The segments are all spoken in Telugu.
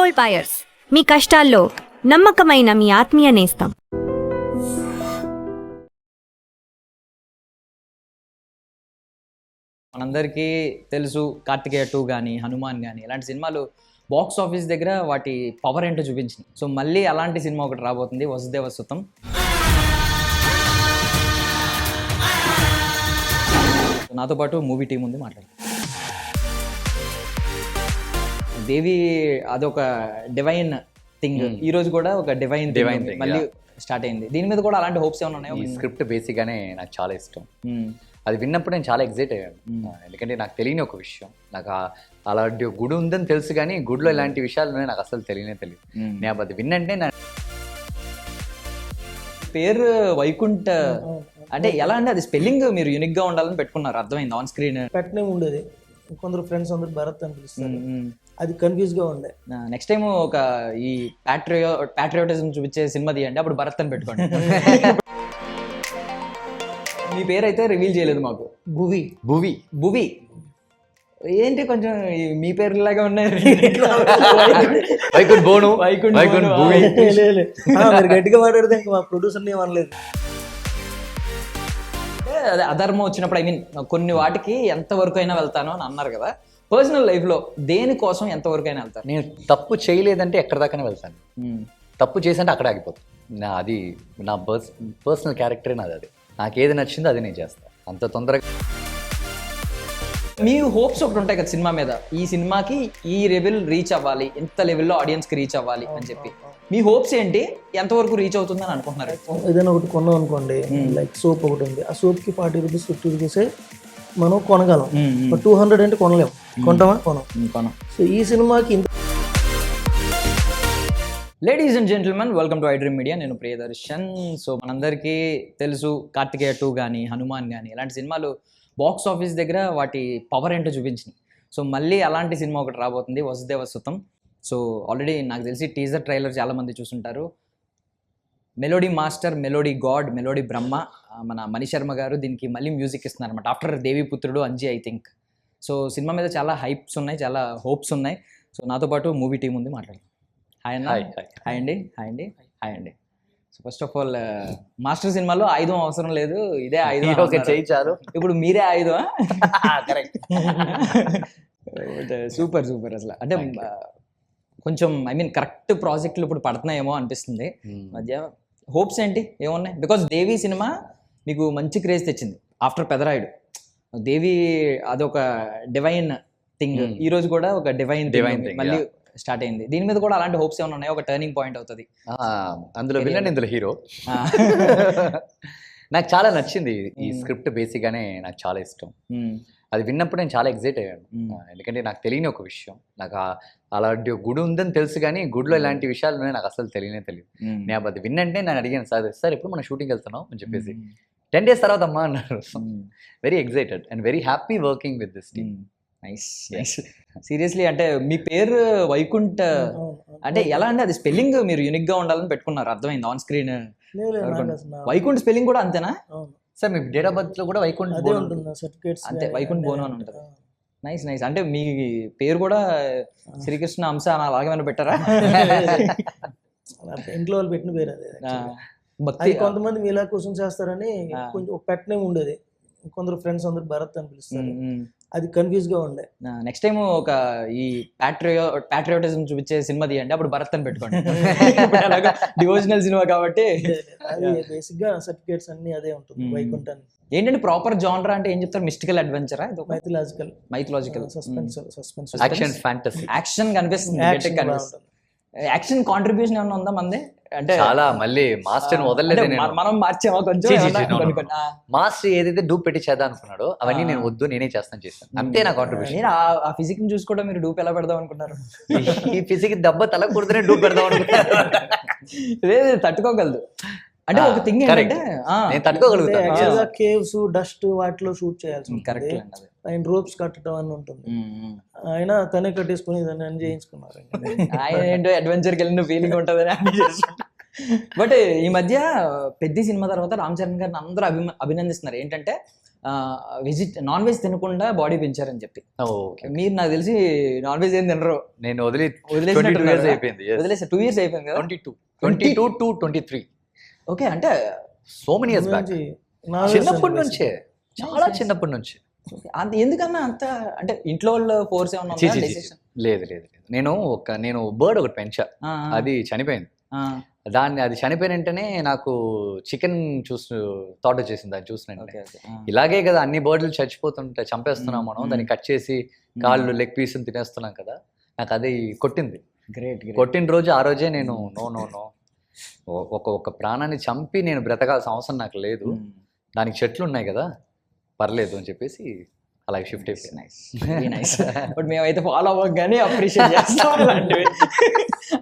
గోల్డ్ బయర్స్ మీ కష్టాల్లో నమ్మకమైన మీ ఆత్మీయ నేస్తం. మనందరికీ తెలుసు కార్తికేయ 2 కానీ హనుమాన్ కానీ ఇలాంటి సినిమాలు బాక్స్ ఆఫీస్ దగ్గర వాటి పవర్ ఏంటో చూపించింది. సో మళ్ళీ అలాంటి సినిమా ఒకటి రాబోతుంది, వసుదేవ సుతం. నాతో పాటు మూవీ టీం ఉంది, మాట్లాడు. దేవి అదొక డివైన్ థింగ్, ఈ రోజు కూడా ఒక డివైన్ థింగ్ మళ్ళీ స్టార్ట్ అయింది. దీని మీద కూడా అలాంటి హోప్స్ ఏమైనా ఉన్నాయో? ఈ స్క్రిప్ట్ బేసిక్గానే నాకు చాలా ఇష్టం. అది విన్నప్పుడు నేను చాలా ఎగ్జైట్ అయ్యాను. ఎందుకంటే నాకు తెలియని ఒక విషయం, నాకు అలాంటి గుడి ఉందని తెలుసు కానీ గుడిలో ఇలాంటి విషయాలు నాకు అసలు తెలియదు. నేను అది విన్నంటే నా పేరు వైకుంఠ అంటే ఎలా అంటే అది స్పెల్లింగ్ మీరు యూనిక్ గా ఉండాలని పెట్టుకున్నారు, అర్థమైంది. ఆన్ స్క్రీన్ పెట్టనే ఉండేది, కొందరు ఫ్రెండ్స్ అందరు భరత్ అని పిలుస్తారు, అది కన్ఫ్యూజ్ గా ఉండే. నెక్స్ట్ టైం ఒక ఈ ప్యాట్రియోటిజం చూపించే సినిమా తీయండి, అప్పుడు భరత్ అని పెట్టుకోండి. మీ పేరు అయితే రివీల్ చేయలేదు మాకు. భువి ఏంటి కొంచెం మీ పేరులాగా ఉన్నాయి. మీరు గట్టిగా మాట్లాడితే ఇంకా మా ప్రొడ్యూసర్ ఏమనలేదు. అదే అధర్మం వచ్చినప్పుడు ఐ మీన్ కొన్ని వాటికి ఎంతవరకు అయినా వెళ్తాను అని అన్నారు కదా. పర్సనల్ లైఫ్లో దేనికోసం ఎంతవరకు అయినా వెళ్తాను? నేను తప్పు చేయలేదంటే ఎక్కడ దాకానే వెళ్తాను, తప్పు చేసంటే అక్కడ ఆగిపోతాను. అది నా పర్సనల్ క్యారెక్టరే నాది. అది నాకు ఏది నచ్చిందో అది నేను చేస్తాను. అంత తొందరగా మీ హోప్స్ ఒకటి ఉంటాయి కదా సినిమా మీద, ఈ సినిమాకి ఈ లెవెల్ రీచ్ అవ్వాలి, ఎంత లెవెల్లో ఆడియన్స్కి రీచ్ అవ్వాలి అని చెప్పి మీ హోప్స్ ఏంటి? ఎంతవరకు రీచ్ అవుతుందని అనుకుంటున్నారు? ఏదైనా ఒకటి కొన్నాం అనుకోండి, లైక్ సోప్ ఒకటి ఉంది, ఆ సోప్కి 40 రూపీస్ 50 రూపీసే మనం కొనగలం. 200 అంటే కొనలేము. కొంటామా? కొనం. సో ఈ సినిమాకి ladies and gentlemen, welcome to iDream Media. నేను ప్రియదర్శన్. సో మనందరికీ తెలుసు కార్తికేయ 2 కానీ హనుమాన్ కానీ ఇలాంటి సినిమాలు బాక్స్ ఆఫీస్ దగ్గర వాటి పవర్ ఏంటో చూపించింది. సో మళ్ళీ అలాంటి సినిమా ఒకటి రాబోతుంది, వసుదేవ సుతం. సో ఆల్రెడీ నాకు తెలిసి టీజర్ ట్రైలర్ చాలామంది చూసుంటారు. Melody master, melody god, melody Brahma మన మణి శర్మ గారు దీనికి మళ్ళీ మ్యూజిక్ ఇస్తున్నారు అనమాట, ఆఫ్టర్ దేవి పుత్రుడు Anji I think. So cinema మీద చాలా హైప్స్ ఉన్నాయి, చాలా హోప్స్ ఉన్నాయి. సో నాతో పాటు మూవీ టీం ఉంది, మాట్లాడదాం. హాయ్ అన్న. హాయ్ అండి. So first of all master సినిమాలో ఆయుధం అవసరం లేదు, ఇదే ఆయుధం చేయించారు. ఇప్పుడు మీరే ఆయుధం. కరెక్ట్. సూపర్ అసలు. అంటే కొంచెం ఐ మీన్ కరెక్ట్ ప్రాజెక్టులు ఇప్పుడు పడుతున్నాయేమో అనిపిస్తుంది మధ్య. హోప్స్ ఏంటి, ఏమున్నాయి? బికాజ్ దేవి సినిమా మీకు మంచి క్రేజ్ తెచ్చింది ఆఫ్టర్ పెదరాయుడు. దేవి అదొక డివైన్ థింగ్, ఈ రోజు కూడా ఒక డివైన్ థింగ్ మళ్ళీ స్టార్ట్ అయింది. దీని మీద కూడా అలాంటి హోప్స్ ఏమైనా ఉన్నాయో? ఒక టర్నింగ్ పాయింట్ అవుతుంది. అందులో విలన్, ఇందులో హీరో. నాకు చాలా నచ్చింది ఈ స్క్రిప్ట్, బేసిక్గానే నాకు చాలా ఇష్టం. అది విన్నప్పుడు నేను చాలా ఎగ్జైట్ అయ్యాను. ఎందుకంటే నాకు తెలియని ఒక విషయం, నాకు అలాంటి గుడి ఉందని తెలుసు కానీ గుడిలో ఇలాంటి విషయాలు నాకు అసలు తెలియదు. నేను అది విన్నంటే నేను అడిగాను, సార్ ఎప్పుడు మనం షూటింగ్ వెళ్తున్నాం అని చెప్పేసి 10 days తర్వాత అమ్మా అన్నారు. Very excited and very happy working with this team. Nice. Seriously అంటే మీ పేరు వైకుంఠ అంటే ఎలా అంటే అది స్పెల్లింగ్ మీరు యూనిక్ గా ఉండాలని పెట్టుకున్నారు, అర్థమైంది. ఆన్ స్క్రీన్ వైకుంఠ స్పెల్లింగ్ కూడా అంతేనా sir? Me date of birth లో కూడా వైకుంఠ అంతే, వైకుంఠ బోనం అని ఉంటుంది. నైస్. అంటే మీ పేరు కూడా శ్రీకృష్ణ అంశ అని అలాగేమైనా పెట్టారా? ఇంట్లో వాళ్ళు పెట్టిన పేరు అదే. భక్తి కొంతమంది మీలా క్వశ్చన్ చేస్తారని కొంచెం పెట్టనే ఉండేది, కొందరు ఫ్రెండ్స్ అందరు భరత్ అని పిలుస్తారు, అది కన్ఫ్యూజ్ గా ఉండే. నెక్స్ట్ టైం ఒక ఈ ప్యాట్రియోటిజం చూపించే సినిమా తీయండి, అప్పుడు భరత్ అని పెట్టుకోండి. డివోషనల్ సినిమా కాబట్టి అది బేసిక్ గా సర్టిఫికేట్స్ అన్ని అదే ఉంటుంది. వైకుంఠాన్ని ఏంటంటే ప్రాపర్ జానరా అంటే ఏం చెప్తారు? మిస్టికల్ అడ్వెంచరా? Mythological suspense action fantasy. Action కనిపిస్తుంది, యాక్షన్ కాంట్రిబ్యూషన్ ఏమన్నా ఉందా మంది? అంటే చాలా మళ్ళీ మాస్టర్ వదలలేదు, మనం మార్చామా కొంచెం? మాస్టర్ ఏదైతే డూప్ పెట్టి చేద్దాం అనుకున్నాడో అవన్నీ నేను వద్దు, నేనే చేస్తాను అంతే నా కాంట్రిబ్యూషన్. నేను ఆ ఫిజిక్ ని చూసుకోవడం, మీరు డూప్ ఎలా పెడదాం అనుకున్నారు? ఈ ఫిజిక్ దెబ్బ తల కుడితేనే డూప్ పెడదాం అనుకున్నారు. లేదు, తట్టుకోగలదు. అంటే ఒక థింగ్ ఏంటంటే నేను తట్టుకోగలుగుతాను. కేవ్స్, డస్ట్ వాటిలో షూట్ చేయాల్సి కరెక్ట్. ఆయన రోప్స్ కట్టడం అని ఉంటుంది, ఆయన తనే కట్టేసుకుని దాన్ని చేయించుకున్నారు. ఆయన ఏంటో అడ్వెంచర్కి వెళ్ళిన ఫీలింగ్ ఉంటుందని. బట్ ఈ మధ్య పెద్ద సినిమా తర్వాత రామ్ చరణ్ గారిని అందరూ అభినందిస్తున్నారు. ఏంటంటే నాన్ వెజ్ తినకుండా బాడీ పెంచారని చెప్పి. ఓకే, మీరు నాకు తెలిసి నాన్ వెజ్ ఏం తినరు. నేను వదిలేసినట్టు 22 years అయిపోయింది. వదిలేసి 2 years అయిపోయింది కదా. 22 to 23. ఓకే, అంటే సో మెనీ ఇయర్స్ బ్యాక్. చిన్నప్పటి నుంచే, చాలా చిన్నప్పటి నుంచి. అంత ఎందుకన్నా అంత అంటే ఇంట్లో వాళ్ళ ఫోర్స్ ఏమన్నా ఉందా? Decision? లేదు. నేను బర్డ్ ఒకటి పెంచా, అది చనిపోయింది. అది చనిపోయిన వెంటనే నాకు చికెన్ థాట్ వచ్చేసింది దాన్ని చూసిన. ఇలాగే కదా అన్ని బర్డ్లు చచ్చిపోతుంటే చంపేస్తున్నాం మనం, దాన్ని కట్ చేసి కాళ్ళు లెగ్ పీస్ తినేస్తున్నాం కదా. నాకు అది కొట్టింది. కొట్టిన రోజు ఆ రోజే నేను నో ఒక ప్రాణాన్ని చంపి నేను బ్రతకాల్సిన అవసరం నాకు లేదు, దానికి చెట్లు ఉన్నాయి కదా పర్లేదు అని చెప్పేసి అలాగే షిఫ్ట్ అయిపోయింది. నైస్. బట్ మేమైతే ఫాలో అవ్వగానే అప్రిషియేట్ చేస్తాం అలాంటివి.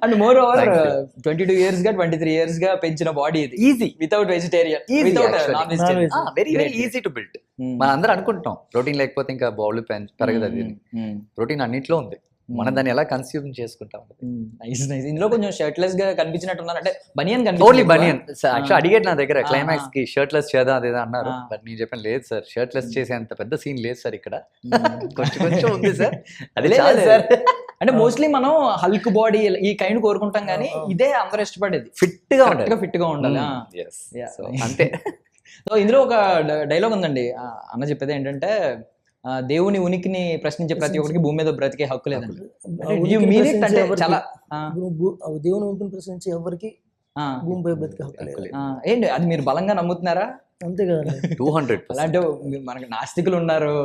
అండ్ మోర్ ఓవర్ 22 years గా 23 years గా పెంచిన బాడీ ఇది. Easy, without vegetarian, very very easy to build. మనం అందరూ అనుకుంటాం ప్రోటీన్ లేకపోతే ఇంకా బాడీ పెరగదు. అది ప్రోటీన్ అన్నిట్లో ఉంది, మనం దాన్ని ఎలా కన్స్యూమ్ చేసుకుంటాం. నైస్. ఇందులో కొంచెం షర్ట్లెస్ గా కనిపించినట్టున్నారు, అంటే బనియన్ ఓన్లీ బనియన్. యాక్చువల్ అడిగేది నా దగ్గర క్లైమాక్స్ కి షర్ట్లెస్ చేద్దాం అదేదో అన్నారు, బట్ నేను చెప్పాను లేదు సార్, షర్ట్లెస్ చేసేంత పెద్ద సీన్ లేదు సార్ ఇక్కడ, కొంచెం ఉంది సార్, అది లేదు సార్. అంటే మోస్ట్లీ మనం హల్క్ బాడీ ఈ కైండ్ కోరుకుంటాం కానీ ఇదే అందరూ ఇష్టపడేది, ఫిట్ గా ఉండాలి. అంతే. సో ఇందులో ఒక డైలాగ్ ఉందండి, అన్న చెప్పేది ఏంటంటే దేవుని ఉనికిని ప్రశ్నించే ప్రతి ఒక్కరికి భూమి మీద బ్రతికే హక్కు లేదండి. చాలా దేవుని ఉనికిని ప్రశ్నించే ఎవరికి భూమిపై బ్రతికే హక్కు లేదు. ఏంటి అది మీరు బలంగా నమ్ముతున్నారా? అంతే కదా. 200%. అలాంటి మనకి నాస్తికులు ఉన్నారు.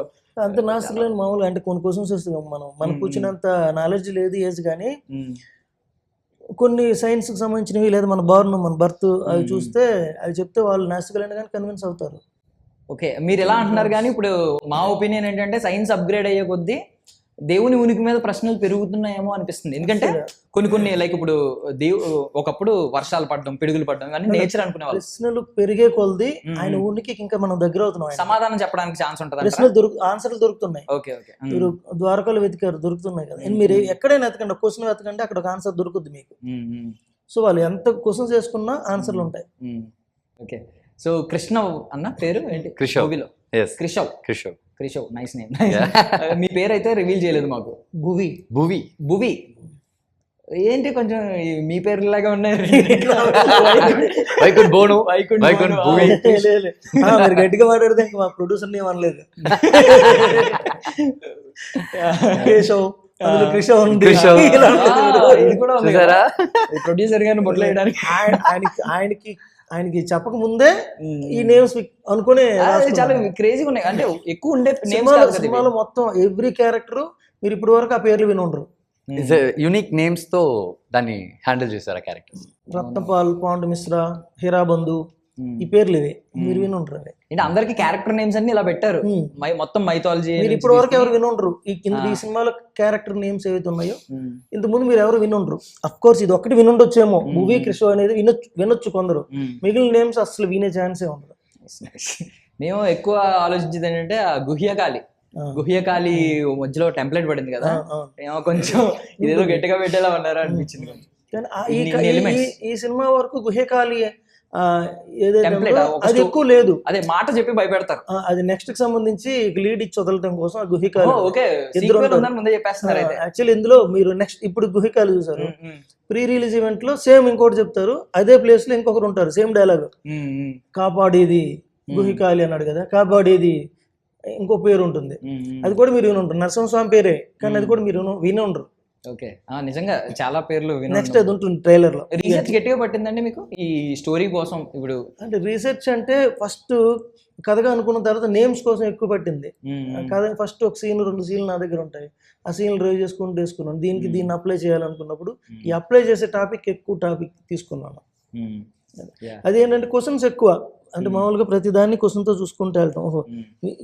అంత నాస్తికులు మామూలుగా అంటే కొన్ని క్వశ్చన్స్ వస్తాం మనం, మనకు వచ్చినంత నాలెడ్జ్ లేదు ఏజ్ కానీ కొన్ని సైన్స్ కి సంబంధించినవి లేదా మన బర్త్ అవి చూస్తే అవి చెప్తే వాళ్ళు నాస్తికులైనా కానీ కన్విన్స్ అవుతారు. ఓకే, మీరు ఎలా అంటున్నారు కానీ ఇప్పుడు మా ఒపీనియన్ ఏంటంటే సైన్స్ అప్గ్రేడ్ అయ్యే కొద్దీ దేవుని ఉనికి మీద ప్రశ్నలు పెరుగుతున్నాయేమో అనిపిస్తుంది. ఎందుకంటే కొన్ని లైక్ ఇప్పుడు ఒకప్పుడు వర్షాలు పడడం, పిడుగులు పడడం కానీ నేచర్ అనుకునే వాళ్ళు, ప్రశ్నలు పెరిగే కొలది ఆయన ఉనికి ఇంకా మనం దగ్గర అవుతున్నాం. సమాధానం చెప్పడానికి ఛాన్స్ ఉంటుంది, ప్రశ్నలు ఆన్సర్లు దొరుకుతున్నాయి. ఓకే, మీరు ద్వారకాలు వెతికారు, దొరుకుతున్నాయి కదా. మీరు ఎక్కడైనా వెతకండి, క్వశ్చన్ వెతకండి, అక్కడ ఒక ఆన్సర్ దొరుకుతుంది మీకు. సో వాళ్ళు ఎంత క్వశ్చన్స్ చేసుకున్నా ఆన్సర్లు ఉంటాయి. ఓకే, సో కృష్ణ అన్న పేరు ఏంటి? క్రిషవ్. Nice name. మీ పేరు అయితే రివీల్ చేయలేదు మాకు. భువి ఏంటి కొంచెం మీ పేరు లాగా ఉన్నాయి. గట్టిగా మాట్లాడితే ఇంకా మా ప్రొడ్యూసర్ ఏమనలేదు. కేశవ్, ప్రొడ్యూసర్ గారిని బొట్లు వేయడానికి ఆయనకి చెప్పక ముందే ఈ నేమ్స్ అనుకునే చాలా క్రేజీగా ఉన్నాయి. అంటే ఎక్కువ ఉండే సినిమాలో మొత్తం ఎవ్రీ క్యారెక్టర్ మీరు ఇప్పటి వరకు ఆ పేర్లు విని ఉండరు. యూనిక్ నేమ్స్ తో దాన్ని హ్యాండిల్ చేశారు ఆ క్యారెక్టర్. రత్నపాల్, పాండు మిశ్రా, హీరాబంధు, ఈ పేర్లు ఇవి మీరు విని ఉండరు. అంటే అందరికి క్యారెక్టర్ నేమ్స్ అన్ని ఇలా పెట్టారు, మొత్తం మైథాలజీ. మీరు ఇప్పటి వరకు ఎవరు విని ఉండరు ఈ సినిమాలో క్యారెక్టర్ నేమ్స్ ఏవైతే ఉన్నాయో ఇంత ముందు మీరు ఎవరు విని ఉండరు. అఫ్ కోర్స్ ఇది ఒకటి విని ఉండొచ్చేమో, భువి, కృష్ణ అనేది వినొచ్చు కొందరు, మిగిలిన నేమ్స్ అసలు వినే ఛాన్సే ఉండదు. మేము ఎక్కువ ఆలోచించేది ఏంటంటే ఆ గుహ్యకాళి మధ్యలో టెంప్లెట్ పడింది కదా, ఏమో కొంచెం ఇదేదో గట్టిగా పెట్టేలా ఉన్నారా అనిపించింది. ఈ సినిమా వరకు గుహ్యకాళి అది ఎక్కువ లేదు, అదే మాట చెప్పి భయపెడతారు. అది నెక్స్ట్ కి సంబంధించి లీడ్ ఇచ్చి వదలటం కోసం ఆ గుహ్యకాళి యాక్చువల్లీ ఇందులో మీరు నెక్స్ట్ ఇప్పుడు గుహ్యకాళి చూసారు, ప్రీ రిలీజ్ ఈవెంట్ లో సేమ్ ఇంకోటి చెప్తారు, అదే ప్లేస్ లో ఇంకొకరు ఉంటారు, సేమ్ డైలాగ్. కాపాడేది గుహ్యకాళి అన్నాడు కదా, కాపాడేది ఇంకో పేరు ఉంటుంది, అది కూడా మీరు విని ఉంటారు. నరసింహస్వామి పేరే కానీ అది కూడా మీరు విని ఉండరు. ఓకే, నిజంగా చాలా పేర్లు నెక్స్ట్ అది ఉంటుంది ట్రైలర్ లో. రీసెర్చ్ గట్టిగా పట్టిందండి మీకు ఈ స్టోరీ కోసం? ఇప్పుడు అంటే రీసెర్చ్ అంటే ఫస్ట్ కథగా అనుకున్న తర్వాత నేమ్స్ కోసం ఎక్కువ పట్టింది. కథ ఫస్ట్ ఒక సీన్ 2 సీన్లు నా దగ్గర ఉంటాయి, ఆ సీన్లు డ్రైవ్ చేసుకుంటూ వేసుకున్నాను. దీన్ని అప్లై చేయాలనుకున్నప్పుడు ఈ అప్లై చేసే ఎక్కువ టాపిక్ తీసుకున్నాను. అదేంటంటే క్వశ్చన్స్ ఎక్కువ, అంటే మామూలుగా ప్రతి దాన్ని క్వశ్చన్తో చూసుకుంటూ వెళ్తాం. ఓహో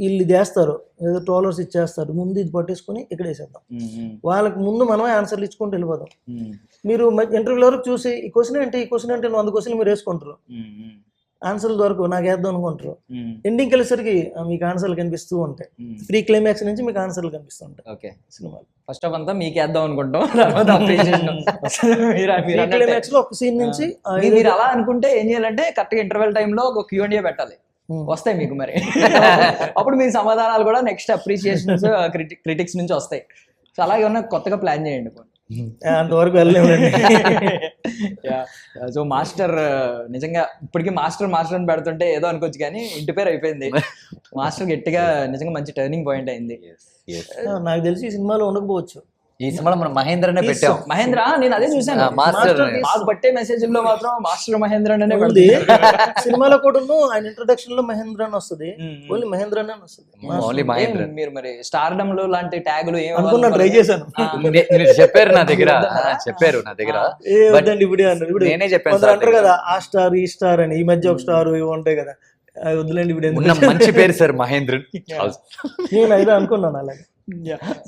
వీళ్ళు ఇది వేస్తారు, ఏదో ట్రోలర్స్ ఇచ్చేస్తారు, ముందు ఇది పట్టేసుకుని ఇక్కడ వేసేద్దాం, వాళ్ళకి ముందు మనమే ఆన్సర్లు ఇచ్చుకుంటూ వెళ్ళిపోదాం. మీరు ఇంటర్వ్యూల వరకు చూసి ఈ క్వశ్చన్ అంటే 100 క్వశ్చన్లు మీరు వేసుకుంటారు, ఆన్సర్లు దొరకవు, నాకు వేద్దాం అనుకుంటారు. ఎండింగ్కి వెళ్ళేసరికి మీకు ఆన్సర్లు కనిపిస్తూ ఉంటాయి, ప్రీ క్లైమాక్స్ నుంచి మీకు ఆన్సర్లు కనిపిస్తూ ఉంటాయి. ఓకే, సినిమాలు ఫస్ట్ ఆఫ్ అంతా మీకు వేద్దాం అనుకుంటాం, క్లైమాక్స్ లో ఒక సీన్ నుంచి మీరు అలా అనుకుంటే ఏం చేయాలంటే కరెక్ట్గా ఇంటర్వెల్ టైంలో ఒక Q&A పెట్టాలి. వస్తాయి మీకు మరి. అప్పుడు మీ సమాధానాలు కూడా నెక్స్ట్ అప్రిషియేషన్స్ క్రిటిక్స్ నుంచి వస్తాయి. సో అలాగే ఉన్న కొత్తగా ప్లాన్ చేయండి. అంతవరకు వెళ్ళలేమండి. సో మాస్టర్ నిజంగా ఇప్పటికీ మాస్టర్ అని పెడుతుంటే ఏదో అనుకోవచ్చు కానీ ఇంటి పేరు అయిపోయింది. మాస్టర్ గట్టిగా నిజంగా మంచి టర్నింగ్ పాయింట్ అయింది. నాకు తెలిసి ఈ సినిమాలో ఉండకపోవచ్చు. ఈ సినిమాలో మనం మహేంద్రనే పెట్టాం. మహేంద్ర, నేను అదే చూసాను. మాస్టర్ మాకు పట్టే మెసేజ్ లో మాత్రం మాస్టర్ మహేంద్ర అనే ఉంది. సినిమాలో కూడా ఆయన ఇంట్రొడక్షన్ లో మహేంద్ర అని వస్తుంది, ఓన్లీ మహేంద్ర అని వస్తుంది. ఓన్లీ మహేంద్ర. మీరు మరి స్టార్డమ్ లో లాంటి ట్యాగులు అనుకున్నా, ట్రై చేశాను. మీరు చెప్పారు నా దగ్గర, ఇప్పుడే అన్నారు. ఇప్పుడు నేనే చెప్పాను అంటారు కదా ఆ స్టార్ ఈ స్టార్ అని, ఈ మధ్య ఒక స్టార్ ఇవి ఉంటాయి కదా, అవి వద్దులేండి. ఇప్పుడు మంచి పేరు సార్ మహేంద్ర. నేను అయితే అనుకున్నాను అలాగే.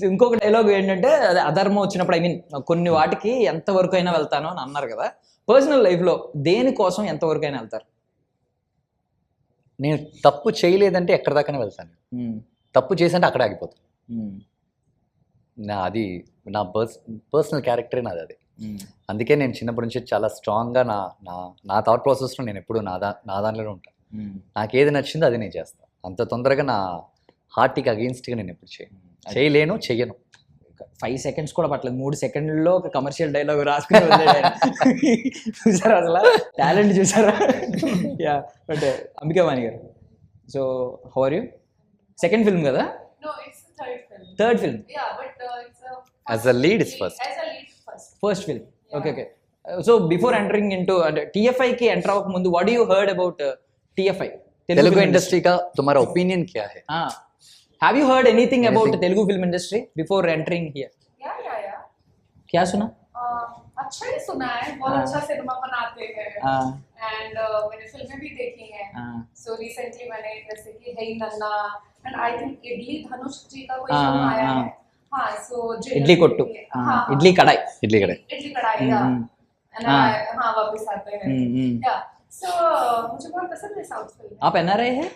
ఇంకొక డైలాగ్ ఏంటంటే, అదే అధర్మం వచ్చినప్పుడు, ఐ మీన్ కొన్ని వాటికి ఎంత వరకు అయినా వెళ్తాను అని అన్నారు కదా. పర్సనల్ లైఫ్ లో దేనికోసం ఎంత వరకు అయినా వెళ్తారు? నేను తప్పు చేయలేదంటే ఎక్కడి దాకానే వెళ్తాను. తప్పు చేసంటే అక్కడ ఆగిపోతాను. అది నా పర్సనల్ క్యారెక్టరే నాది అది. అందుకే నేను చిన్నప్పటి నుంచి చాలా స్ట్రాంగ్గా నా థాట్ ప్రాసెస్లో నేను ఎప్పుడు నా దానిలోనే ఉంటాను. నాకు ఏది నచ్చిందో అది నేను చేస్తాను. అంత తొందరగా నా హార్ట్కి అగెయిన్స్ట్గా నేను ఎప్పుడు చేయలేను, చెయ్యను. 5 seconds కూడా పట్టలేదు, 3 seconds ఒక కమర్షియల్ డైలాగ్ రాసుకుని చూసారా? అసలు టాలెంట్ చూసారా? Yeah, but Ambikavani garu, so how are you? Second film కదా? Third film. As a lead is first film. Okay okay. So before entering into అంటే TFI కి ఎంటర్ అవ్వక ముందు, what you heard about TFI? Telugu industry का तुम्हारा ओपिनियन क्या है? Have you heard anything about Telugu film industry before entering here? Yeah. क्या सुना? अच्छा ही सुना है, बहुत अच्छा सिनेमा बनाते हैं एंड मैंने फिल्में भी देखी हैं. सो रिसेंटली मैंने जैसे कि हे नन्ना एंड आई थिंक इडली धनुष जी का कोई फिल्म आया है. हाँ, सो इडली कोट्टू, इडली कढ़ाई एंड हाँ वापस आते हैं. या सो मुझे बहुत पसंद है साउथ फिल्म. आप NRI है?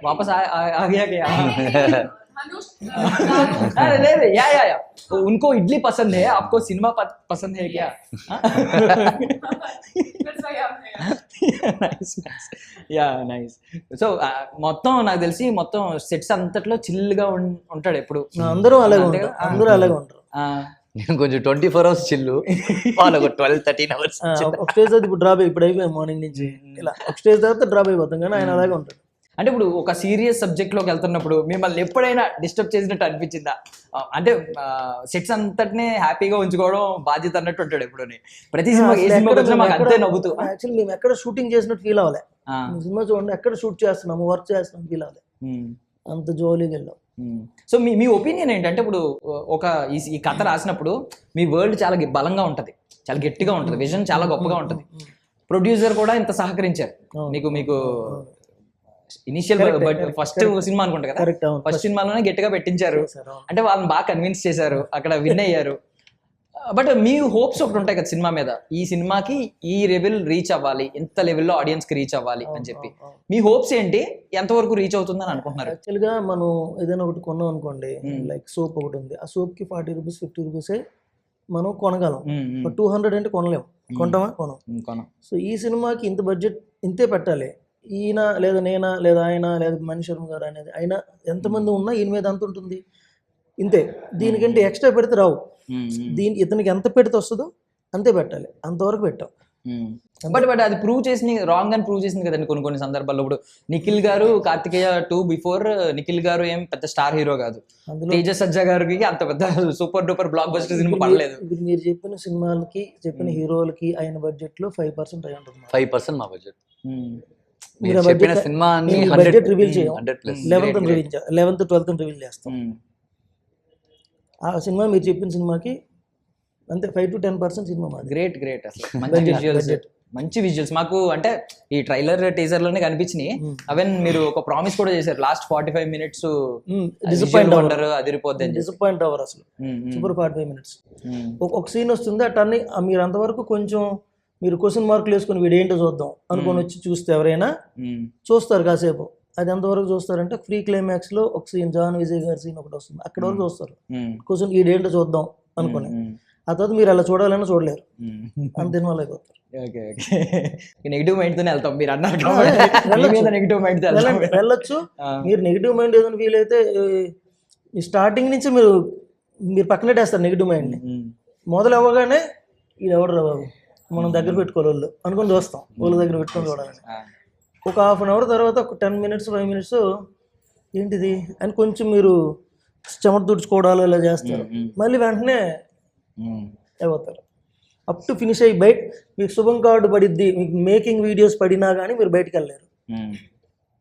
वापस आ गया क्या? धनुष अरे या उनको इडली पसंद है, आपको सिनेमा पसंद है क्या? that's why I'm here. Nice. Yeah, nice. So మొత్తం నాకు తెలిసి మొత్తం సెట్స్ అంతట్లో చిల్గా ఉంటాడు ఎప్పుడు. అందరూ అలాగే ఉంటారు. నేను కొంచెం 24 hours చిల్లు, వాళ్ళు ఒక 12-13 hours. ఒక స్టేజ్ తర్వాత ఇప్పుడు డ్రాప్ ఇప్పుడు అయిపోయాయి, మార్నింగ్ నుంచి ఇలా ఒక స్టేజ్ తర్వాత డ్రాప్ అయిపోతాం, కానీ ఆయన అలాగే ఉంటాడు. అంటే ఇప్పుడు ఒక సీరియస్ సబ్జెక్ట్లోకి వెళ్తున్నప్పుడు మిమ్మల్ని ఎప్పుడైనా డిస్టర్బ్ చేసినట్టు అనిపించిందా? అంటే సెట్స్ అంతటినే హ్యాపీగా ఉంచుకోవడం బాధ్యత అన్నట్టు ఉంటాడు ఎప్పుడు. ప్రతి సినిమా అంతే నవ్వుతూ. యాక్చువల్లీ మేము ఎక్కడ షూటింగ్ చేసినట్టు ఫీల్ అవ్వలే. సినిమా చూడండి, ఎక్కడ షూట్ చేస్తున్నాము, వర్క్ చేస్తున్నాం ఫీల్ అవ్వలే, అంత జోలీగా వెళ్ళాం. సో మీ ఒపీనియన్ ఏంటంటే, ఇప్పుడు ఒక ఈ కథ రాసినప్పుడు మీ వరల్డ్ చాలా బలంగా ఉంటుంది, చాలా గట్టిగా ఉంటుంది, విజన్ చాలా గొప్పగా ఉంటుంది. ప్రొడ్యూసర్ కూడా ఇంత సహకరించారు మీకు ఇనిషియల్ ఫస్ట్ సినిమా అనుకుంటా కదా, ఫస్ట్ సినిమాలోనే గట్టిగా పెట్టించారు. అంటే వాళ్ళని బాగా కన్విన్స్ చేశారు, అక్కడ విన్ అయ్యారు. బట్ మీ హోప్స్ ఒకటి ఉంటాయి కదా సినిమా మీద, ఈ సినిమాకి ఈ లెవెల్ రీచ్ అవ్వాలి, ఎంత లెవెల్లో ఆడియన్స్ కి రీచ్ అవ్వాలి అని చెప్పి మీ హోప్స్ ఏంటి? ఎంతవరకు రీచ్ అవుతుందని అనుకుంటున్నారు? యాక్చువల్గా మనం ఏదైనా ఒకటి కొన్నాం అనుకోండి, లైక్ సోప్ ఒకటి ఉంది, ఆ సోప్ కి 40 రూపీస్ 50 రూపీసే మనం కొనగలం. 200 అంటే కొనలేము. కొంటామా? కొనం. సో ఈ సినిమాకి ఇంత బడ్జెట్ ఇంతే పెట్టాలి, ఈయన లేదా నేనా లేదా ఆయన లేదా మణిశర్మ గారు అనేది అయినా ఎంతమంది ఉన్నా ఈయన మీద అంత ఉంటుంది, ఇంతే. దీనికంటే ఎక్స్ట్రా పెడితే రావు. ఇతనికి ఎంత పెడితే వస్తుందో అంతే పెట్టాలి, అంతవరకు పెట్టాం. బట్ అది ప్రూవ్ చేసి రాంగ్ అని ప్రూవ్ చేసింది కదండి కొన్ని సందర్భాల్లో. ఇప్పుడు నిఖిల్ గారు కార్తికేయ 2 బిఫోర్ నిఖిల్ గారు ఏం పెద్ద స్టార్ హీరో కాదు, తేజ సజ్జా గారికి అంత పెద్ద super duper block buster cinema పడలేదు. ఇప్పుడు మీరు చెప్పిన సినిమాలకి చెప్పిన హీరోలకి అయిన బడ్జెట్ లో 5% అయి ఉంటుంది. 5% మా బడ్జెట్. సినిమా బడ్జెట్ రివీల్ చేయం, 11th 12th రివీల్ చేస్తాం. ఆ సినిమా మీరు చెప్పిన సినిమాకి అంతే 5 to 10% సినిమా. గ్రేట్ అసలు మంచి విజువల్స్ మాకు అంటే ఈ ట్రైలర్ టీజర్ లోనే కనిపించినాయి. అవెన్ మీరు ఒక ప్రామిస్ కూడా చేశారు, లాస్ట్ 45 minutes అదిరిపోద్ది. డిసప్పాయింట్ అవ్వరు అసలు, సూపర్ 45 minutes. ఒక సీన్ వస్తుంది, అటన్ని మీరు అంతవరకు కొంచెం మీరు క్వశ్చన్ మార్కులు వేసుకొని వీడు ఏంటో చూద్దాం అనుకొని వచ్చి చూస్తే ఎవరైనా చూస్తారు కాసేపు. అది ఎంతవరకు చూస్తారంటే ఫ్రీ క్లైమాక్స్ లో ఒక సీన్, జాన్ విజయ్ గారి సీన్ ఒకటి వస్తుంది, అక్కడ వరకు చూస్తారు క్వశ్చన్ వీడేంటో చూద్దాం అనుకుని. ఆ తర్వాత మీరు అలా చూడాలని చూడలేరు, అంత ఇన్వాల్వ్ అయిపోతారు. ఓకే ఓకే నెగిటివ్ మైండ్తోనే వెళ్తాం మీరు అన్నారు కాబట్టి నెగిటివ్ మైండ్తో వెళ్ళొచ్చు. మీరు నెగిటివ్ మైండ్ ఏదైనా ఫీల్ అయితే ఈ స్టార్టింగ్ నుంచి మీరు పక్కనట్టేస్తారు నెగిటివ్ మైండ్ని. మొదలు అవ్వగానే ఇది ఎవడరా బాబు మనం దగ్గర పెట్టుకోవాలి వాళ్ళు అనుకుని చూస్తాం, వాళ్ళ దగ్గర పెట్టుకొని చూడాలని. ఒక హాఫ్ అన్ అవర్ తర్వాత ఒక 10 minutes 5 minutes ఏంటిది అని కొంచెం మీరు చెమట తుడుచుకోవడాలు ఇలా చేస్తారు, మళ్ళీ వెంటనే అయిపోతారు. అప్ టు ఫినిష్ అయ్యి బయట మీకు శుభం కార్డు పడిద్ది, మీకు మేకింగ్ వీడియోస్ పడినా కానీ మీరు బయటకు వెళ్ళలేరు.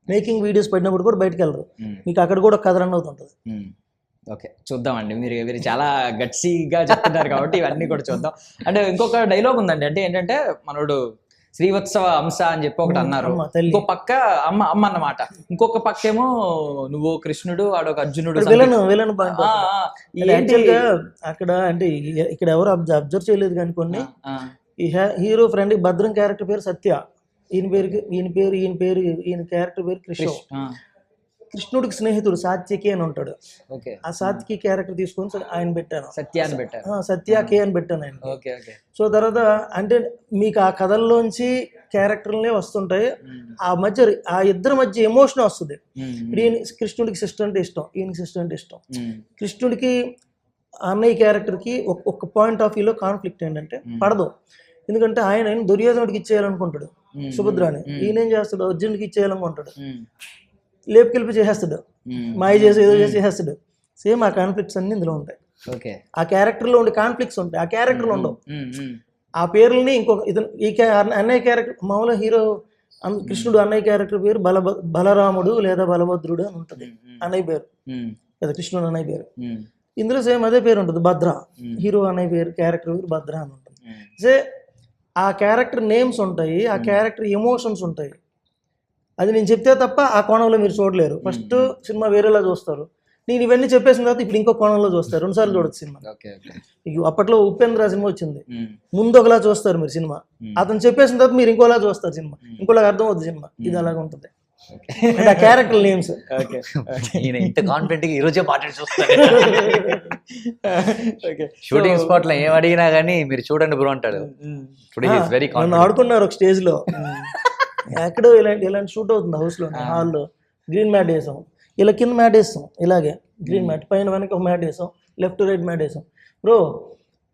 మేకింగ్ వీడియోస్ పడినప్పుడు కూడా బయటకు వెళ్ళరు, మీకు అక్కడ కూడా కథ రన్ అవుతుంటుంది. ఓకే చూద్దామండి, మీరు చాలా గట్సీగా చెప్తున్నారు కాబట్టి ఇవన్నీ కూడా చూద్దాం. అంటే ఇంకొక డైలాగ్ ఉందండి, అంటే ఏంటంటే మనోడు శ్రీవత్సవ అంశ అని చెప్పి ఒకటి అన్నారు, ఇంకో పక్క అమ్మ అన్నమాట, ఇంకొక పక్క ఏమో నువ్వు కృష్ణుడు ఆడొక అర్జునుడు. అక్కడ అంటే ఇక్కడ ఎవరు అబ్జర్వ్ చేయలేదు కానీ కొన్ని ఈ హీరో ఫ్రెండ్ భద్రం క్యారెక్టర్ పేరు సత్య, ఈయన క్యారెక్టర్ పేరు కృష్ణ. కృష్ణుడికి స్నేహితుడు సాత్యకి అని ఉంటాడు, ఆ సాత్యకి క్యారెక్టర్ తీసుకొని ఆయన పెట్టాను, సత్యాకి అని పెట్టాను ఆయన. సో తర్వాత అంటే మీకు ఆ కథల్లోంచి క్యారెక్టర్లే వస్తుంటాయి, ఆ ఇద్దరి మధ్య ఎమోషన్ వస్తుంది. కృష్ణుడికి సిస్టర్ అంటే ఇష్టం, ఈయనకి సిస్టర్ అంటే ఇష్టం. కృష్ణుడికి అన్నయ్య క్యారెక్టర్కి ఒక పాయింట్ ఆఫ్ వ్యూలో కాన్ఫ్లిక్ట్ ఏంటంటే పడదు, ఎందుకంటే ఆయన దుర్యోధనుడికి ఇచ్చేయాలనుకుంటాడు సుభద్రాని, ఈయన ఏం చేస్తాడు అర్జునుడికి ఇచ్చేయాలనుకుంటాడు, లేపుకెళ్ళి చేసేస్తాడు, మాయ చేసి ఏదో చేసి చేసేస్తాడు. సేమ్ ఆ కాన్ఫ్లిక్ట్స్ అన్ని ఇందులో ఉంటాయి, ఆ క్యారెక్టర్లో ఉండే కాన్ఫ్లిక్ట్స్ ఉంటాయి, ఆ క్యారెక్టర్లు ఉండవు. ఆ పేర్లని ఇంకొక అన్నయ్య క్యారెక్టర్ మామూలుగా హీరో కృష్ణుడు అన్నయ్య క్యారెక్టర్ పేరు బలరాముడు లేదా బలభద్రుడు అని ఉంటుంది అన్నయ్య పేరు లేదా కృష్ణుడు అన్నయ్య పేరు. ఇందులో సేమ్ అదే పేరు ఉంటుంది భద్ర, హీరో అన్నయ్య పేరు క్యారెక్టర్ పేరు భద్ర అని ఉంటుంది. సే ఆ క్యారెక్టర్ నేమ్స్ ఉంటాయి, ఆ క్యారెక్టర్ ఎమోషన్స్ ఉంటాయి. అది నేను చెప్తే తప్ప ఆ కోణంలో మీరు చూడలేరు. ఫస్ట్ సినిమా వేరేలా చూస్తారు, నేను ఇవన్నీ చెప్పేసిన తర్వాత ఇప్పుడు ఇంకో కోణంలో చూస్తారు, 2 సార్లు చూడొచ్చు సినిమా. అప్పట్లో ఉపేంద్ర సినిమా వచ్చింది, ముందు ఒకలా చూస్తారు మీరు సినిమా, అతను చెప్పేసిన తర్వాత మీరు ఇంకోలా చూస్తారు సినిమా, ఇంకోలా అర్థం అవుతుంది సినిమా. ఇది అలాగ ఉంటుంది ఆ క్యారెక్టర్ నేమ్స్. ఇంత కాన్ఫిడెంట్ గా ఈ రోజే మాట్లాడి చూస్తారు, షూటింగ్ స్పాట్ లో ఏం అడిగినా కానీ మీరు చూడండి బ్రో అంటాడు. నన్ను ఆడుకున్నారు ఒక స్టేజ్ లో, ఎక్కడో ఇలాంటి షూట్ అవుతుంది హౌస్ లో, హాల్లో గ్రీన్ మ్యాట్ వేసాం, ఇలా కింద మ్యాట్ వేస్తాం, ఇలాగే గ్రీన్ మ్యాట్ పైన వెనక ఒక మ్యాట్ వేసాం, లెఫ్ట్ రైట్ మ్యాట్ వేసాం. బ్రో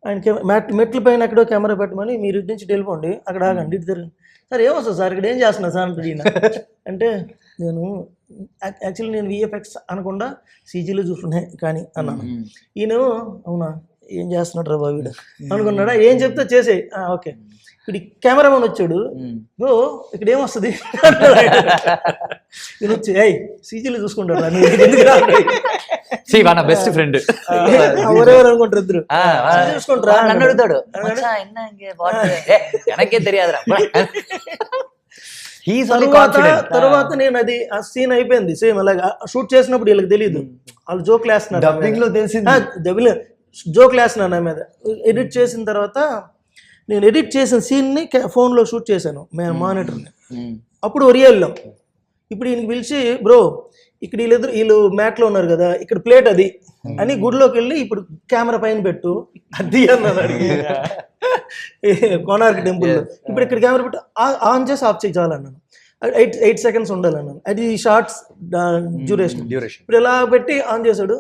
ఆయన మెట్ల పైన ఎక్కడో కెమెరా పెట్టమని మీరు ఇటు నుంచి వెళ్ళిపోండి, అక్కడ ఆగండి, ఇటు తిరిగి సార్ ఏమొస్తుంది సార్ ఇక్కడ ఏం చేస్తున్నా సార్ అంటే ఈయన అంటే నేను యాక్చువల్లీ నేను విఎఫ్ఎక్స్ అనకుండా సీజీలో చూసుకున్నాయి కానీ అన్నాను. ఈయన అవునా ఏం చేస్తున్నాడు రా బాబు అనుకున్నాడా, ఏం చెప్తే చేసే ఓకే. ఇప్పుడు కెమెరామెన్ వచ్చాడు, బ్రో ఇక్కడ ఏమొస్తుంది వచ్చి సీజీలో చూసుకుంటాడు బెస్ట్ ఫ్రెండ్ ఎవరెవరు అనుకుంటారు ఇద్దరు చూసుకుంటారా నన్ను అడుగుతాడు, వెనకే తెలియదురా. తర్వాత నేను అది ఆ సీన్ అయిపోయింది సేమ్ అలాగా షూట్ చేసినప్పుడు వీళ్ళకి తెలియదు, వాళ్ళు జోక్లు వేస్తున్నారు, డబ్బింగ్ లో తెలిసింది జోక్లు వేస్తున్నారు నా మీద. ఎడిట్ చేసిన తర్వాత నేను ఎడిట్ చేసిన సీన్ని ఫోన్లో షూట్ చేశాను మానిటర్ని, అప్పుడు ఒరియాల్లో. ఇప్పుడు ఈయనకి పిలిచి బ్రో ఇక్కడ వీళ్ళు మ్యాట్లో ఉన్నారు కదా, ఇక్కడ ప్లేట్ అది అని గుడిలోకి వెళ్ళి ఇప్పుడు కెమెరా పైన పెట్టు అది అన్నాను అడిగి కోనార్క్ టెంపుల్లో. ఇప్పుడు ఇక్కడ కెమెరా పెట్టు ఆన్ చేసి ఆఫ్ చేయి చాలన్నాను, 8 seconds ఉండాలన్నాను, అది షార్ట్స్ డ్యూరేషన్. ఇప్పుడు ఇలా పెట్టి ఆన్ చేశాడు,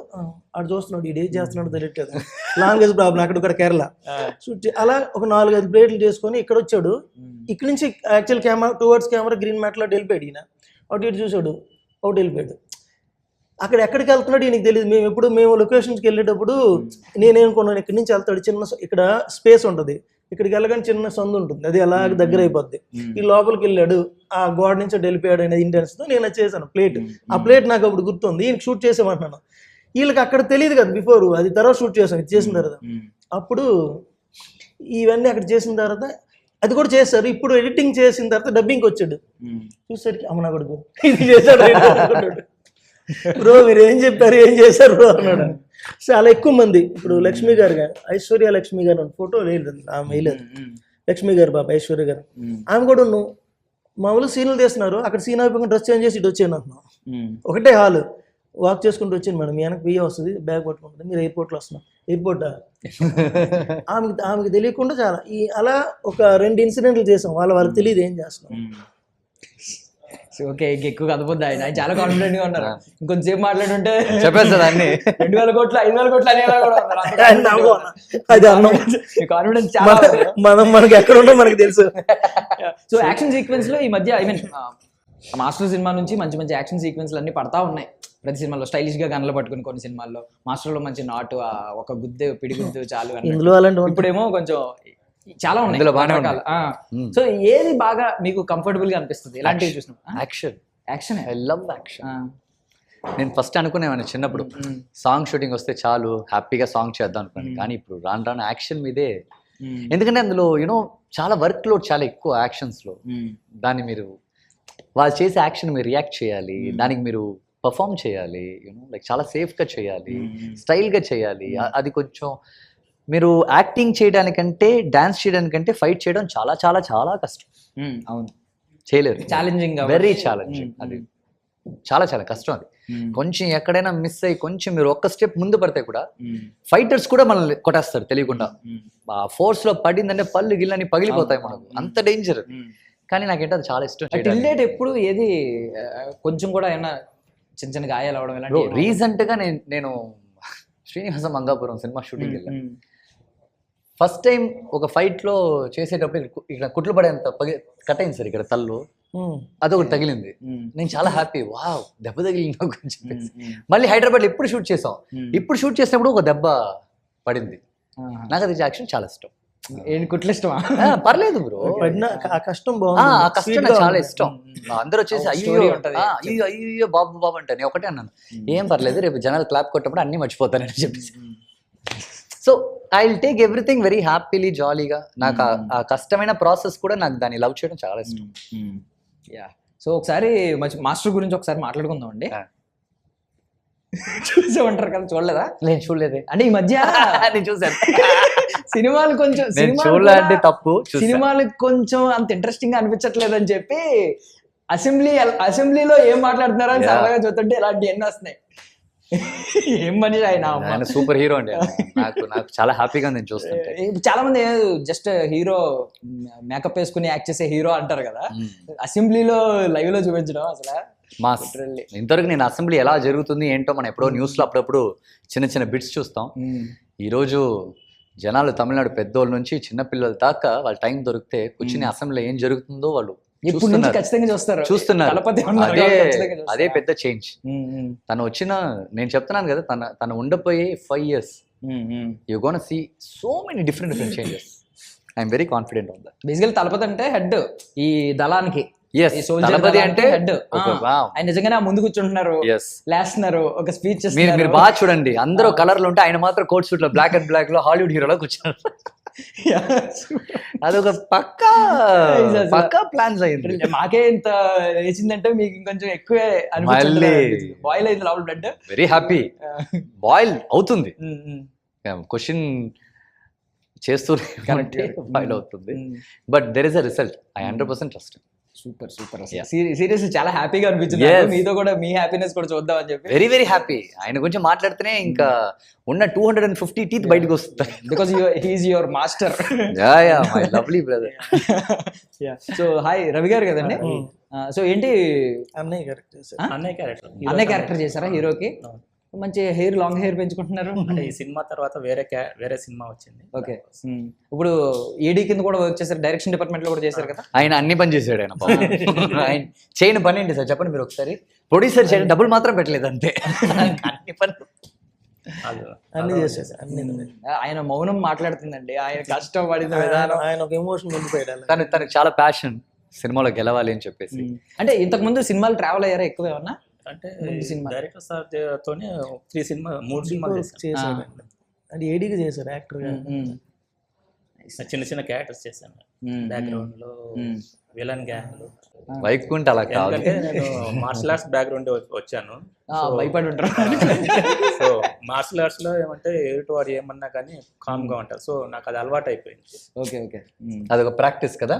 ఆడు చూస్తున్నాడు ఈడు ఏం చేస్తున్నాడు తెలియట్లేదు, లాంగ్వేజ్ ప్రాబ్లం అక్కడ కేరళ షూట్. అలా ఒక 4-5 ప్లేట్లు చేసుకొని ఇక్కడ వచ్చాడు, ఇక్కడ నుంచి actual camera towards camera green మ్యాట్లో వెళ్ళిపోయాడు ఈయన, ఒకటి ఇటు చూసాడు ఒకటి వెళ్ళిపోయాడు. అక్కడ ఎక్కడికి వెళ్తున్నాడు ఈయనకి తెలియదు. మేము లొకేషన్స్కి వెళ్ళేటప్పుడు నేనేనుకున్నాను ఇక్కడి నుంచి వెళ్తాడు, చిన్న ఇక్కడ స్పేస్ ఉంటుంది, ఇక్కడికి వెళ్ళగానే చిన్న సందు ఉంటుంది, అది అలా దగ్గర అయిపోద్ది. ఈ లోపలికి వెళ్ళాడు, ఆ గోడ నుంచి వెళ్ళిపోయాడు అనే ఇంటెన్స్తో నేను చేశాను ప్లేట్. ఆ ప్లేట్ నాకు అప్పుడు గుర్తుంది, ఈయనకి షూట్ చేసామంటున్నాను. వీళ్ళకి అక్కడ తెలియదు కదా బిఫోర్, అది తర్వాత షూట్ చేసాం, ఇది చేసిన తర్వాత. అప్పుడు ఇవన్నీ అక్కడ చేసిన తర్వాత అది కూడా చేస్తారు. ఇప్పుడు ఎడిటింగ్ చేసిన తర్వాత డబ్బింగ్కి వచ్చాడు, చూసరికి అమ్మ నా కొడుకు ఇది చేశాడు బ్రో మీరు ఏం చెప్పారు ఏం చేశారు బ్రో అన్నాడు. చాలా ఎక్కువ మంది ఇప్పుడు లక్ష్మి గారు ఐశ్వర్య లక్ష్మి గారు ఫోటో లేదు, ఆమె వేయలేదు, లక్ష్మి గారు బాబా ఐశ్వర్య గారు, ఆమె కూడా మామూలు సీన్లు తీస్తున్నారు, అక్కడ సీన్ అయిపోయి డ్రెస్ చేంజ్ చేసి ఇటు వచ్చాను అంటున్నాం, ఒకటే హాల్ వాక్ చేసుకుంటూ వచ్చింది మేడం, మీ వెనక్కి బియ్య వస్తుంది, బ్యాగ్ పట్టుకుంటుంది, మీరు ఎయిర్పోర్ట్లో వస్తున్నాం. ఎయిర్పోర్టా? ఆమెకి తెలియకుండా చాలా అలా ఒక 2 ఇన్సిడెంట్లు చేసాం. వాళ్ళకి తెలియదు ఏం చేస్తున్నాం. ఓకే, ఎక్కువ కదపొద్దు. ఆయన చాలా కాన్ఫిడెంట్ గా ఉన్నారు. ఇంకొంచెంసేపు మాట్లాడుంటే చెప్పేస్తుంది అన్ని 2,000 కోట్లు 5,000 కోట్లు అనేలా కూడా ఉన్నారు. అది అన్నం. కాన్ఫిడెన్స్ చాలా. మనకి ఎక్కడ ఉందో మనకి తెలుసు. సో యాక్షన్ సీక్వెన్స్ లో ఈ మధ్య ఐ మీన్ మాస్టర్ సినిమా నుంచి మంచి మంచి యాక్షన్ సీక్వెన్స్లు అన్ని పడతా ఉన్నాయి. ప్రతి సినిమాలో స్టైలిష్ గా గన్లు పట్టుకుని, కొన్ని సినిమాల్లో మాస్టర్ లో మంచి నాటు ఒక గుద్దు పిడిగుద్దు చాలు అని. ఇందులో అలాంటి ఇప్పుడేమో కొంచెం చాలా ఉన్నాయి. సో ఏది బాగా మీకు కంఫర్టబుల్ గా అనిపిస్తుంది ఇలాంటివి చూసినా? యాక్షన్. I love action. నేను ఫస్ట్ అనుకునేవాడిని చిన్నప్పుడు సాంగ్ షూటింగ్ వస్తే చాలు, హ్యాపీగా సాంగ్ చేద్దాం అనుకున్నాను. కానీ ఇప్పుడు రాను రాను యాక్షన్ మీదే. ఎందుకంటే అందులో యూనో చాలా వర్క్ లోడ్ చాలా ఎక్కువ యాక్షన్స్లో. దాన్ని మీరు వాళ్ళు చేసే యాక్షన్ మీరు రియాక్ట్ చేయాలి, దానికి మీరు పర్ఫామ్ చేయాలి, యూనో లైక్ చాలా సేఫ్గా చేయాలి, స్టైల్గా చేయాలి. అది కొంచెం మీరు యాక్టింగ్ చేయడానికంటే, డాన్స్ చేయడానికంటే ఫైట్ చేయడం చాలా చాలా చాలా కష్టం. అవును, చేయలేరు. Challenging, very challenging. అది చాలా చాలా కష్టం. అది కొంచెం ఎక్కడైనా మిస్ అయ్యి కొంచెం మీరు ఒక్క స్టెప్ ముందు పడితే కూడా ఫైటర్స్ కూడా మనల్ని కొట్టేస్తారు తెలియకుండా. ఆ ఫోర్స్ లో పడిందంటే పళ్ళు గిళ్ళని పగిలిపోతాయి మనకు, అంత డేంజర్. కానీ నాకేంటో అది చాలా ఇష్టం. ఎప్పుడు ఏది కొంచెం కూడా ఏమన్నా చిన్న చిన్న గాయాలు అవడం ఇలాంటి? రీసెంట్ గా నేను శ్రీనివాస మంగాపురం సినిమా షూటింగ్ వెళ్ళాను. ఫస్ట్ టైం ఒక ఫైట్ లో చేసేటప్పుడు ఇక్కడ కుట్లు పడేంత కట్ అయింది సార్ ఇక్కడ తల్లు, అదొకటి తగిలింది. నేను చాలా హ్యాపీ, వావ్ దెబ్బ తగిలింది కొంచెం. మళ్ళీ హైదరాబాద్ లో ఎప్పుడు షూట్ చేసాం, ఇప్పుడు షూట్ చేసినప్పుడు ఒక దెబ్బ పడింది. నాకు అది యాక్షన్ చాలా ఇష్టం. ఏంటి కుట్లు ఇష్టమా? పర్లేదు బ్రో, ఆ కష్టం ఆ కష్టం నాకు చాలా ఇష్టం. అందరూ వచ్చేసి అయ్యో అయ్యో అయ్యో బాబు బాబు అంటే నేను ఒకటే అన్నాను, ఏం పర్లేదు రేపు జనాలు క్లాప్ కొట్టప్పుడు అన్ని మర్చిపోతానని చెప్పేసి. So I will take everything very happily, జాలీగా. నాకు ఆ కష్టమైన ప్రాసెస్ కూడా నాకు దాన్ని లవ్ చేయడం చాలా ఇష్టం. యా, సో ఒకసారి మాస్టర్ గురించి ఒకసారి మాట్లాడుకుందాం అండి. చూసే ఉంటారు కదా, చూడలేదా? నేను చూడలేదే. అంటే ఈ మధ్య నేను చూసాను సినిమాలు కొంచెం, చూడాలంటే తప్పు, సినిమాలు కొంచెం అంత ఇంట్రెస్టింగ్ గా అనిపించట్లేదు అని చెప్పి అసెంబ్లీలో ఏం మాట్లాడుతున్నారో అని సరదాగా చూస్తుంటే ఇలాంటి ఎన్ని వస్తున్నాయి. ఏం మనిషి ఆయన, సూపర్ హీరో అండి. నాకు చాలా హ్యాపీగా నేను చూస్తుంటే. చాలా మంది జస్ట్ హీరో మేకప్ వేసుకుని యాక్ట్ చేసే హీరో అంటారు కదా, అసెంబ్లీలో లైవ్ లో చూపించడం అసలు ఇంతవరకు నేను అసెంబ్లీ ఎలా జరుగుతుంది ఏంటో మనం ఎప్పుడో న్యూస్ లో అప్పుడప్పుడు చిన్న చిన్న బిట్స్ చూస్తాం. ఈరోజు జనాలు తమిళనాడు పెద్దోళ్ళ నుంచి చిన్నపిల్లల దాకా వాళ్ళ టైం దొరికితే కూర్చుని అసెంబ్లీలో ఏం జరుగుతుందో వాళ్ళు చూస్తున్నారు. అదే పెద్ద చేంజ్. తను వచ్చిన, నేను చెప్తున్నాను కదా, తన ఉండపోయే 5 years you gonna see so many different changes. I'm very confident on that. Basically Thalapathy అంటే హెడ్ ఈ దళానికి. తలపతి అంటే హెడ్. ఆయన నిజంగానే ముందు కూర్చుంటున్నారు, లేస్తున్నారు, ఒక స్పీచ్. మీరు బాగా చూడండి, అందరూ కలర్లు ఉంటే ఆయన మాత్రం కోట్ సూట్ లో బ్లాక్ అండ్ బ్లాక్ లో హాలీవుడ్ హీరోలో కూర్చున్నారు. అదొక పక్కా ప్లాన్స్ అయింది. మాకే ఇంత వేసిందంటే మీకు ఇంకొంచెం ఎక్కువే అనిపించింది. బాయిల్ అయింది లోపల బ్లడ్. Very happy. బాయిల్ అవుతుంది, క్వశ్చన్ చేస్తూనే బాయిల్ అవుతుంది. But there is a result. I 100% trust. Super super. Serious చాలా హ్యాపీగా అనిపించింది. మీతో కూడా మీ హ్యాపీనెస్ కూడా చూద్దాం అని చెప్పి. Very very happy. ఆయన గురించి మాట్లాడితేనే ఇంకా ఉన్న 250 టీత్ బయటకు వస్తాయి. Because he's your master. My lovely brother. So hi Ravi గారు కదండి. సో ఏంటి అన్నయ్య క్యారెక్టర్ చేశారా హీరోకి? మంచి హెయిర్, లాంగ్ హెయిర్ పెంచుకుంటున్నారు. అంటే ఈ సినిమా తర్వాత వేరే సినిమా వచ్చింది. ఓకే, ఇప్పుడు ఏడీ కింద కూడా వర్క్ చేశారు, డైరెక్షన్ డిపార్ట్మెంట్ లో కూడా చేశారు కదా. ఆయన అన్ని పని చేశాడు. ఆయన చేయని పని ఏంటి సార్ చెప్పండి మీరు ఒకసారి? ప్రొడ్యూసర్ చేయడం, డబ్బులు మాత్రం పెట్టలేదు అంతే. అన్ని పని అన్ని చేశారు. ఆయన మౌనం మాట్లాడుతుందండి, ఆయన కష్టపడిన విధానం, ఆయన ఒక ఎమోషన్ ఉండిపోయాడు. తనకు చాలా ప్యాషన్ సినిమాలో గెలవాలి అని చెప్పేసి. అంటే ఇంతకు ముందు సినిమాలు ట్రావెల్ అయ్యారా ఎక్కువ ఏమన్నా? అంటే డైరెక్టర్ సార్ తోనే 3 సినిమాలు చేశారు. అంటే ఏడీగా చేశారు యాక్టర్ గా. చిన్న చిన్న క్యారెక్టర్స్ చేశాను. బ్యాక్గ్రౌండ్ లో విలన్ గ్యాంగ్ లో. వైకుంఠ అలా కాదు, నేను మార్షల్ ఆర్ట్స్ బ్యాక్గ్రౌండ్ వచ్చాను. భయపడి ఉంటారు. సో మార్షల్ ఆర్ట్స్ లో ఏమంటే ఎదుటి వారు ఏమన్నా కానీ కామ్ గా ఉంటారు. సో నాకు అది అలవాటు అయిపోయింది. ఓకే ఓకే, అదొక ప్రాక్టీస్ కదా.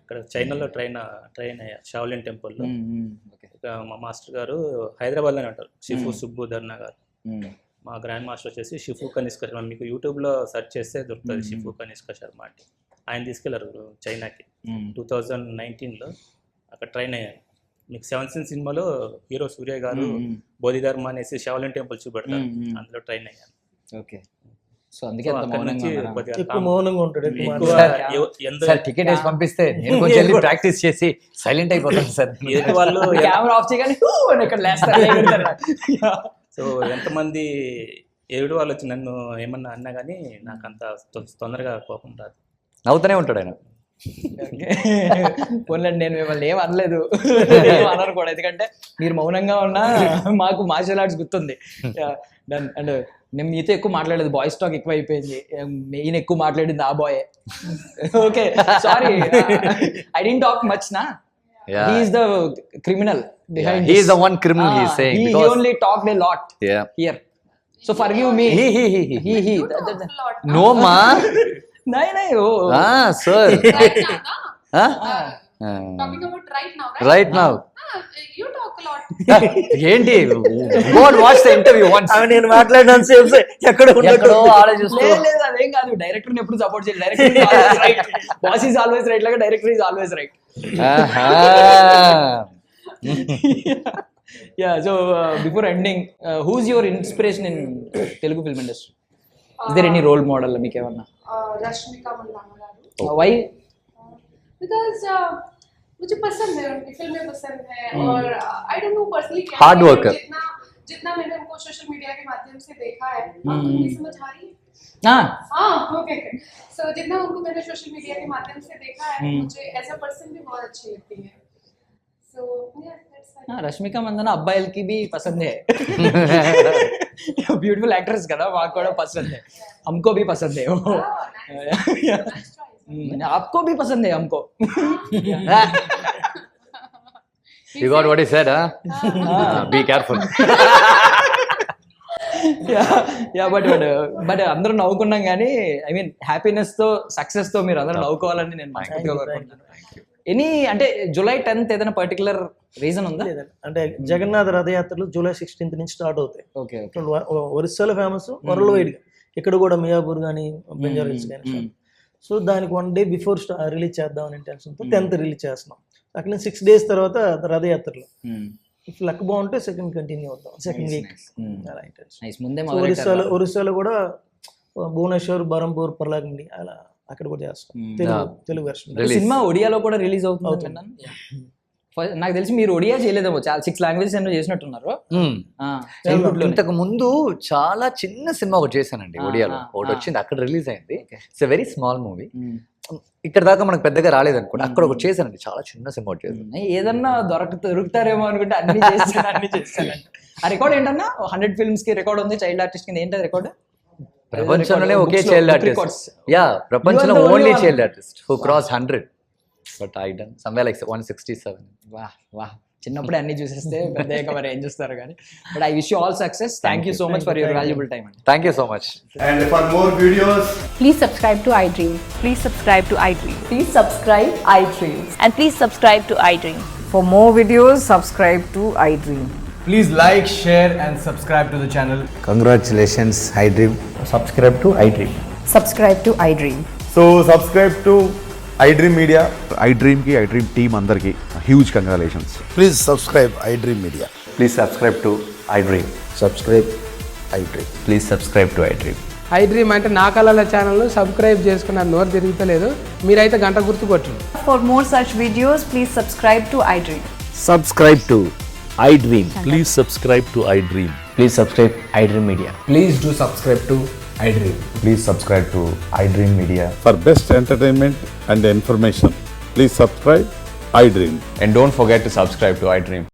ఇక్కడ చైనాలో ట్రైన్ అయ్యా షావులిన్ టెంపుల్లో. ఓకే. మా మాస్టర్ గారు హైదరాబాద్లోనే ఉంటారు, షిఫు సుబ్బు ధర్నా గారు. మా గ్రాండ్ మాస్టర్ వచ్చేసి షిఫు కనిష్క శర్మ, మీకు యూట్యూబ్లో సెర్చ్ చేస్తే దొరుకుతుంది షిఫు కనిష్క శర్మ అంటే. ఆయన తీసుకెళ్లారు చైనాకి 2019లో, అక్కడ ట్రైన్ అయ్యాను. మీకు 7 Sins సినిమాలో హీరో సూర్య గారు బోధిధర్మ అనేసి షావులిన్ టెంపుల్ చూపెడతారు, అందులో ట్రైన్ అయ్యాను. ఓకే. సో అందుకే అంత అక్కడి నుంచి మౌనంగా ఉన్నారా? కొద్దిగా ఎక్కువ మౌనంగా ఉంటాడు, ఎక్కువ ఎక్కువ మాట్లాడడు. సార్ టికెట్ వేసి పంపిస్తే నేను కొంచెం వెళ్ళి ప్రాక్టీస్ చేసి సైలెంట్ అయిపోతాను సార్. ఎదుటి వాళ్ళు కెమెరా ఆఫ్ చేయగానే "హూ" అని ఇక్కడ లేస్తారు, ఎగురుతారు. సో ఎంతమంది ఎదుటి వాళ్ళు వచ్చి నన్ను ఏమన్నా అన్నా కానీ నాకు అంత తొందరగా కోపం రాదు. నవ్వుతూనే ఉంటాడు ఆయన. పోన్లేండి, నేను మిమ్మల్ని ఏం అనలేదు, ఏం అనరు కూడా, ఎందుకంటే మీరు మౌనంగా ఉన్నా మాకు మార్షల్ ఆర్ట్స్ గుర్తుంది. అండ్ నేను మీతో ఎక్కువ మాట్లాడలేదు, బాయ్స్ టాక్ ఎక్కువ అయిపోయింది, మెయిన్ ఎక్కువ మాట్లాడింది ఆ boy. Okay, sorry, I don't talk much నా. Yeah. He is the criminal behind He this. is the one criminal, he is saying, He because- only talked a lot Yeah. here. So forgive me. He. He. You talk a lot. No ma. नहीं oh. Sir. Right now, na? Huh? Talking about right now, right? Right now. You talk a lot. ఏంటి? Go and watch the interview once. ఆమె నేను మాట్లాడినంత సేపు ఎక్కడ ఎక్కడో ఆలోచిస్తూ లేదు అదేం కాదు, డైరెక్టర్ ఎప్పుడు సపోర్ట్ చేయాలి, director right, boss is always right లాగా director is always right. Yeah, so before ending, who's your inspiration in Telugu film industry? Is there any role model మీకు ఏమన్నా? Rashmika Mandanna garu. Why? Because मुझे पसंद है, उनकी फिल्में पसंद है, और आई डोंट नो पर्सनली क्या Hard है, worker. जितना मैंने उनको सोशल मीडिया के माध्यम से देखा है, आपको नहीं समझ आ रही है? Ah, हाँ, ओके। सो जितना उनको मैंने सोशल मीडिया के माध्यम से देखा है, मुझे एज अ पर्सन भी बहुत अच्छी लगती है. सो రష్మిక మందన అబ్బాయిలకి भी पसंद है, బ్యూటిఫుల్ యాక్ట్రెస్ కదా, మాకు కూడా పసంద్ है, हमको भी पसंद है, आपको भी पसंद है, हमको. You got what he said, huh? Be careful. But అందరూ నవ్వుకున్నాం కానీ, ఐ మీన్ హ్యాపీనెస్ తో సక్సెస్ తో మీరు అందరూ నవ్వుకోవాలని నేను మనస్ఫూర్తిగా కోరుకుంటున్నాను. ఎనీ అంటే July 10th ఏదైనా పర్టికులర్ రీజన్ ఉందా? అంటే జగన్నాథ రథయాత్రలు July 16th నుంచి స్టార్ట్ అవుతాయి. ఓకే, ఒరిస్సాలో ఫేమస్, వరల్డ్ వైడ్ గా ఇక్కడ కూడా మియాపూర్ కానీ బెంజారా హిల్స్ కానీ. సో దానికి 1 day బిఫోర్ రిలీజ్ చేద్దామని ఇంటెన్షన్తో 10th రిలీజ్ చేస్తున్నాం. అక్కడ 6 days తర్వాత రథయాత్రలు, ఇఫ్ లక్ బాగుంటే సెకండ్ కంటిన్యూ అవుతాం, సెకండ్ వీక్ అలా ఇంటెన్షన్. ముందే ఒరిస్సాలో కూడా భువనేశ్వర్, బరంపూర్, పర్లాకిండి అలా అక్కడ కూడా చేస్తాం, తెలుగు వెర్షన్. సినిమా ఒడియాలో కూడా రిలీజ్ అవుతుంది. నాకు తెలిసి మీరు ఒడియా చేయలేదేమో, చాలా 6 languages ఎన్నో చేసినట్టున్నారు. ఇంతకు ముందు చాలా చిన్న సినిమా ఒకటి చేశానండి ఒడియాలో, ఒకటి వచ్చింది, అక్కడ రిలీజ్ అయింది. It's a very small movie. ఇక్కడ దాకా మనకు పెద్దగా రాలేదు అనుకోండి, అక్కడ ఒకటి చేశానండి, చాలా చిన్న సినిమా ఒకటి చేశాను. ఏదన్నా దొరుకుతారేమో అనుకుంటే అన్ని చేస్తానండి. ఆ రికార్డ్ ఏంటన్నా 100 films కి రికార్డ్ ఉంది చైల్డ్ ఆర్టిస్ట్ కింద. ఏంటది రికార్డ్? ప్రపంచంలోనే ఒకే చైల్డ్ ఆర్టిస్ట్. యా, ప్రపంచంలో only child artist who cross 100. But I done somewhere like 167. వాహ్, చిన్నప్పుడే అన్ని చూసేస్తే పెద్దగా మరి ఏం చూస్తారు కానీ. But I wish you all success. Thank you so much for your valuable time అండి. Thank you so much. And for more videos, Please subscribe to iDream. Please subscribe to iDream. Please subscribe iDream. And please subscribe to iDream. For more videos, subscribe to iDream. please like, share and subscribe to the channel. Congratulations, iDream. Subscribe to iDream. Subscribe to iDream. So subscribe to iDream Media. iDream ki iDream team andarki huge congratulations. Please subscribe iDream Media. Please subscribe to iDream. Subscribe iDream. Please subscribe to iDream. iDream అంటే నా కళల ఛానల్ సబ్స్క్రైబ్ చేసుకున్నారు, నోరు తిరుగుతలేదు, మీరైతే గంట గుర్తు కొట్టండి. For more such videos, please subscribe to iDream. Subscribe to iDream. Please subscribe to iDream. Please subscribe iDream Media. Please do subscribe to iDream. Please subscribe to iDream Media. For best entertainment and information, please subscribe iDream. And don't forget to subscribe to iDream.